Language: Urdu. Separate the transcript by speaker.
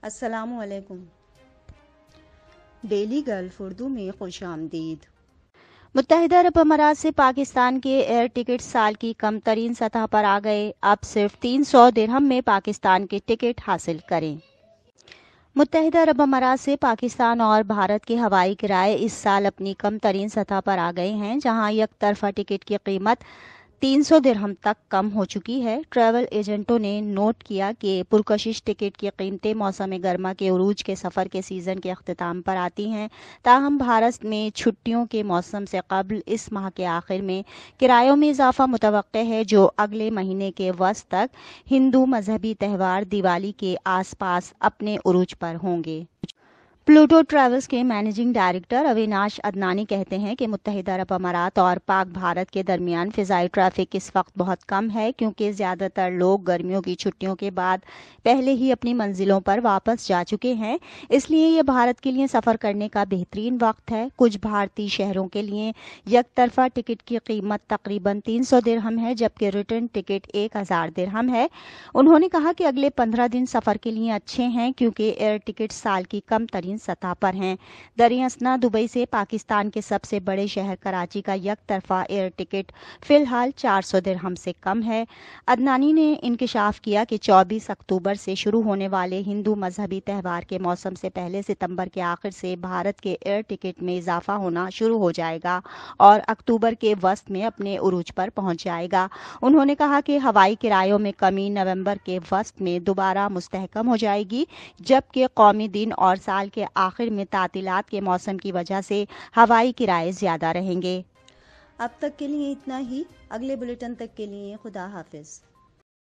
Speaker 1: السلام علیکم۔ ڈیلی گلف اردو میں خوش آمدید۔ متحدہ عرب امارات سے پاکستان کے ایئر ٹکٹ سال کی کم ترین سطح پر آ گئے، اب صرف 300 درہم میں پاکستان کے ٹکٹ حاصل کریں۔ متحدہ عرب امارات سے پاکستان اور بھارت کے ہوائی کرائے اس سال اپنی کم ترین سطح پر آ گئے ہیں، جہاں یک طرفہ ٹکٹ کی قیمت 300 درہم تک کم ہو چکی ہے۔ ٹریول ایجنٹوں نے نوٹ کیا کہ پرکشش ٹکٹ کی قیمتیں موسم گرما کے عروج کے سفر کے سیزن کے اختتام پر آتی ہیں، تاہم بھارت میں چھٹیوں کے موسم سے قبل اس ماہ کے آخر میں کرایوں میں اضافہ متوقع ہے، جو اگلے مہینے کے وسط تک ہندو مذہبی تہوار دیوالی کے آس پاس اپنے عروج پر ہوں گے۔ پلوٹو ٹریولز کے مینیجنگ ڈائریکٹر اویناش ادنانی کہتے ہیں کہ متحدہ عرب امارات اور پاک بھارت کے درمیان فضائی ٹریفک اس وقت بہت کم ہے، کیونکہ زیادہ تر لوگ گرمیوں کی چھٹیوں کے بعد پہلے ہی اپنی منزلوں پر واپس جا چکے ہیں، اس لیے یہ بھارت کے لیے سفر کرنے کا بہترین وقت ہے۔ کچھ بھارتی شہروں کے لیے یک طرفہ ٹکٹ کی قیمت تقریباً 300 درہم ہے، جبکہ ریٹرن ٹکٹ 1000 درہم ہے۔ انہوں نے کہا کہ اگلے 15 دن سفر کے لیے اچھے ہیں، کیونکہ ایئر ٹکٹ سال کی کم ترین سطح پر ہیں۔ دریں اثنا دبئی سے پاکستان کے سب سے بڑے شہر کراچی کا یک طرفہ ایئر ٹکٹ فی الحال 400 درہم سے کم ہے۔ ادنانی نے انکشاف کیا کہ 24 اکتوبر سے شروع ہونے والے ہندو مذہبی تہوار کے موسم سے پہلے ستمبر کے آخر سے بھارت کے ایئر ٹکٹ میں اضافہ ہونا شروع ہو جائے گا اور اکتوبر کے وسط میں اپنے عروج پر پہنچ جائے گا۔ انہوں نے کہا کہ ہوائی کرایوں میں کمی نومبر کے وسط میں دوبارہ مستحکم ہو جائے گی، جبکہ قومی دن اور سال کے آخر میں تعطیلات کے موسم کی وجہ سے ہوائی کرائے زیادہ رہیں گے۔ اب تک کے لیے اتنا ہی، اگلے بلیٹن تک کے لیے خدا حافظ۔